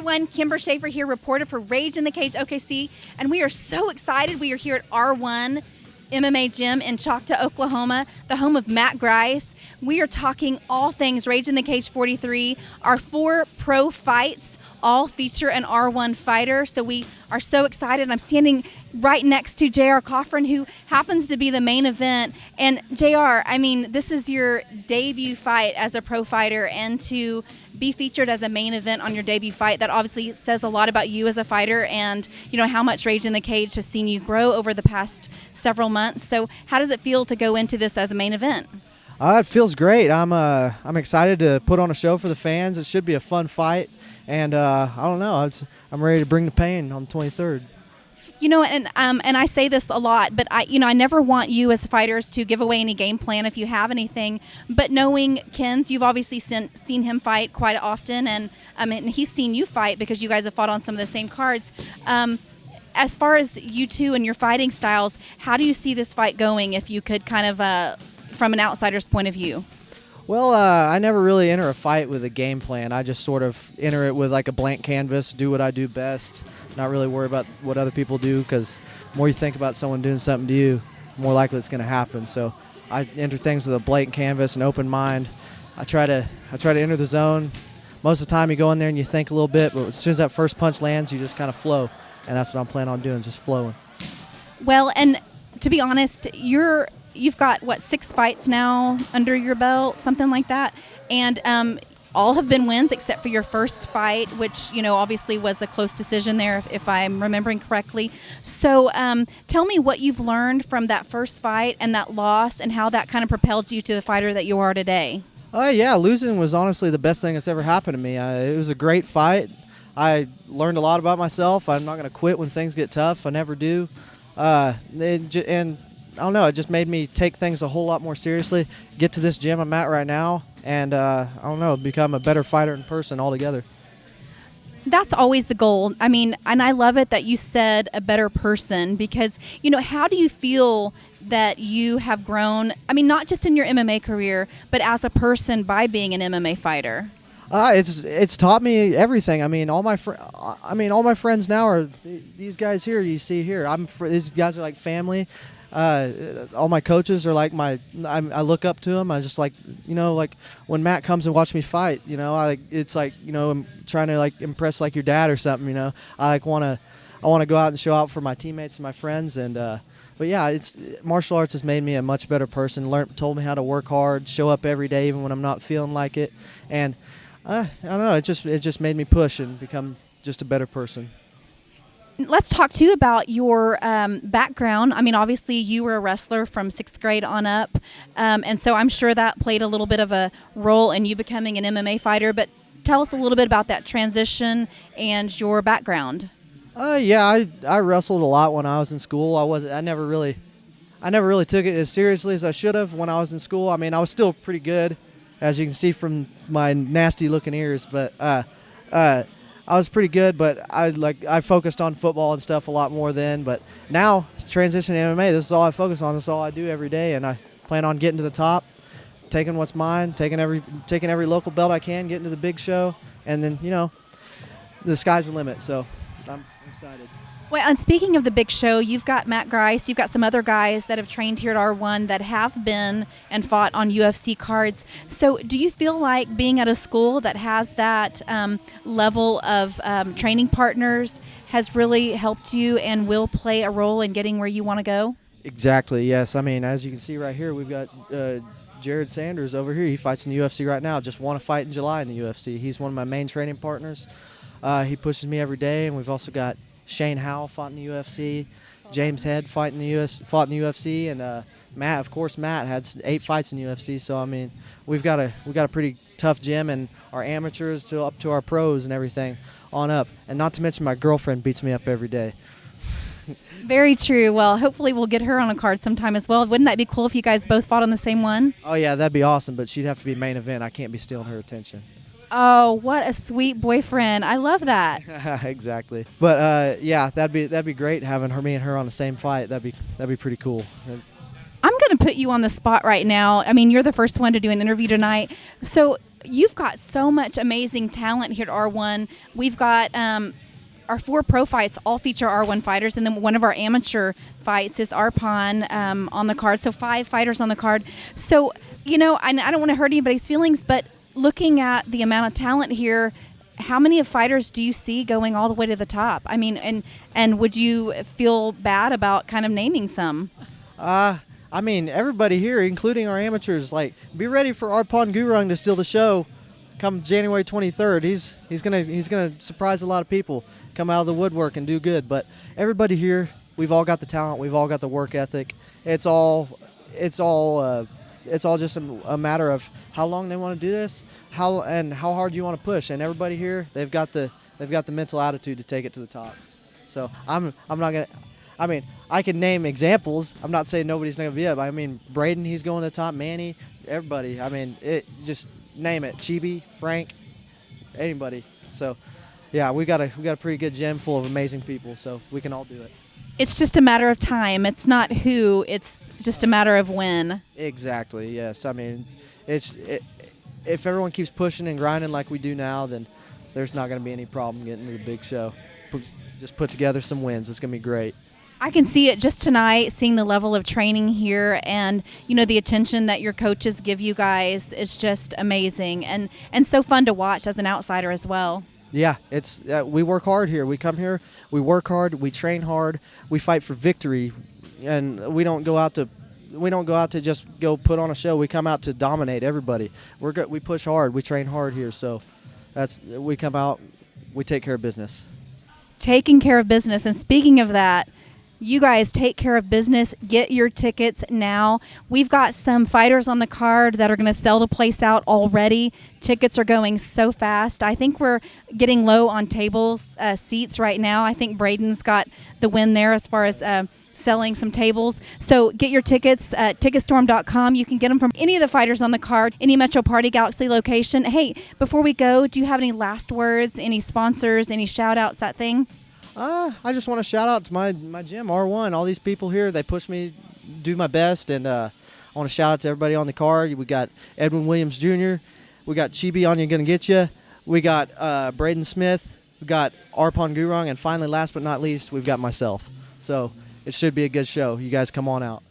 everyone. Kimber Schaefer here, reporter for Rage in the Cage OKC, and we are so excited. We are here at R1 MMA Gym in Choctaw, Oklahoma, the home of Matt Grice. We are talking all things Rage in the Cage 43. Our 4 pro fights all feature an R1 fighter, so we are so excited. I'm standing right next to JR Coughran, who happens to be the main event. And JR, I mean, this is your debut fight as a pro fighter, and to be featured as a main event on your debut fight, that obviously says a lot about you as a fighter, and you know how much Rage in the Cage has seen you grow over the past several months. So how does it feel to go into this as a main event? It feels great. I'm excited to put on a show for the fans. It should be a fun fight. And I don't know. I'm ready to bring the pain on the 23rd. You know, and I say this a lot, but I never want you as fighters to give away any game plan if you have anything. But knowing Ken's, you've obviously seen him fight quite often, and he's seen you fight because you guys have fought on some of the same cards. As far as you two and your fighting styles, how do you see this fight going? If you could kind of, from an outsider's point of view. Well, I never really enter a fight with a game plan. I just sort of enter it with like a blank canvas, do what I do best, not really worry about what other people do, because the more you think about someone doing something to you, the more likely it's going to happen. So I enter things with a blank canvas, an open mind. I try to enter the zone. Most of the time you go in there and you think a little bit, but as soon as that first punch lands, you just kind of flow, and that's what I'm planning on doing, just flowing. Well, and to be honest, you've got, 6 fights now under your belt, something like that. And all have been wins except for your first fight, which, obviously was a close decision there, if I'm remembering correctly. So tell me what you've learned from that first fight and that loss, and how that kind of propelled you to the fighter that you are today. Yeah, losing was honestly the best thing that's ever happened to me. It was a great fight. I learned a lot about myself. I'm not going to quit when things get tough. I never do. And I don't know, it just made me take things a whole lot more seriously, get to this gym I'm at right now, and I don't know, become a better fighter in person altogether. That's always the goal. I mean, and I love it that you said a better person, because, how do you feel that you have grown, I mean, not just in your MMA career, but as a person by being an MMA fighter? It's taught me everything. I mean, all my friends now are these guys here you see here. These guys are like family. All my coaches are like I look up to them. I just like when Matt comes and watch me fight, it's like, I'm trying to like impress like your dad or something, I want to go out and show out for my teammates and my friends. And, but yeah, martial arts has made me a much better person, told me how to work hard, show up every day, even when I'm not feeling like it. And, I don't know, it just made me push and become just a better person. Let's talk too about your background. I mean, obviously you were a wrestler from 6th grade on up, and so I'm sure that played a little bit of a role in you becoming an MMA fighter. But tell us a little bit about that transition and your background. Yeah, I wrestled a lot when I was in school. I never really took it as seriously as I should have when I was in school. I mean, I was still pretty good, as you can see from my nasty looking ears, but I was pretty good, but I focused on football and stuff a lot more then. But now, transitioning to MMA, this is all I focus on. This is all I do every day, and I plan on getting to the top, taking what's mine, taking every local belt I can, getting to the big show, and then the sky's the limit. So I'm excited. Well, and speaking of the big show, you've got Matt Grice, you've got some other guys that have trained here at R1 that have been and fought on UFC cards. So do you feel like being at a school that has that level of training partners has really helped you and will play a role in getting where you want to go? Exactly, yes. I mean, as you can see right here, we've got Jared Sanders over here. He fights in the UFC right now, just won a fight in July in the UFC. He's one of my main training partners. He pushes me every day, and we've also got Shane Howell fought in the UFC, James Head fought in the UFC, and Matt had 8 fights in the UFC. So I mean, we've got a pretty tough gym, and our amateurs up to our pros and everything on up. And not to mention my girlfriend beats me up every day. Very true. Well, hopefully we'll get her on a card sometime as well. Wouldn't that be cool if you guys both fought on the same one? Oh yeah, that'd be awesome. But she'd have to be main event. I can't be stealing her attention. Oh, what a sweet boyfriend. I love that. Exactly. But yeah, that'd be great having me and her on the same fight. That'd be pretty cool. I'm going to put you on the spot right now. I mean, you're the first one to do an interview tonight. So you've got so much amazing talent here at R1. We've got our 4 pro fights all feature R1 fighters, and then one of our amateur fights is Arpon on the card. So 5 fighters on the card. So, I don't want to hurt anybody's feelings, but looking at the amount of talent here, how many of fighters do you see going all the way to the top? I mean, and would you feel bad about kind of naming some? I mean, everybody here, including our amateurs, like, be ready for Arpon Gurung to steal the show come January 23rd. He's gonna surprise a lot of people, come out of the woodwork and do good. But everybody here, we've all got the talent, we've all got the work ethic. It's all just a matter of how long they want to do this, how hard you want to push. And everybody here, they've got the mental attitude to take it to the top. So I'm not gonna. I mean, I can name examples. I'm not saying nobody's going to be up. I mean, Braden, he's going to the top. Manny, everybody. I mean, just name it. Chibi, Frank, anybody. So, yeah, we got a pretty good gym full of amazing people. So we can all do it. It's just a matter of time. It's not who. It's just a matter of when. Exactly. Yes. I mean, if everyone keeps pushing and grinding like we do now, then there's not going to be any problem getting to the big show. Just put together some wins. It's going to be great. I can see it just tonight, seeing the level of training here, and the attention that your coaches give you guys is just amazing and so fun to watch as an outsider as well. Yeah, it's we work hard here. We come here, we work hard, we train hard, we fight for victory, and we don't go out to just go put on a show. We come out to dominate everybody. We push hard, we train hard here. So we come out, we take care of business. Taking care of business, and speaking of that. You guys take care of business. Get your tickets now. We've got some fighters on the card that are going to sell the place out already. Tickets are going so fast. I think we're getting low on tables, seats right now. I think Braden's got the win there as far as selling some tables. So get your tickets at ticketstorm.com. You can get them from any of the fighters on the card, any Metro Party Galaxy location. Hey, before we go, do you have any last words, any sponsors, any shout outs, that thing? I just want to shout out to my gym, R1. All these people here, they push me do my best, and I want to shout out to everybody on the card. We got Edwin Williams Jr., we got Chibi on You Gonna Get Ya, we got Braden Smith, we got Arpon Gurung, and finally, last but not least, we've got myself. So it should be a good show. You guys come on out.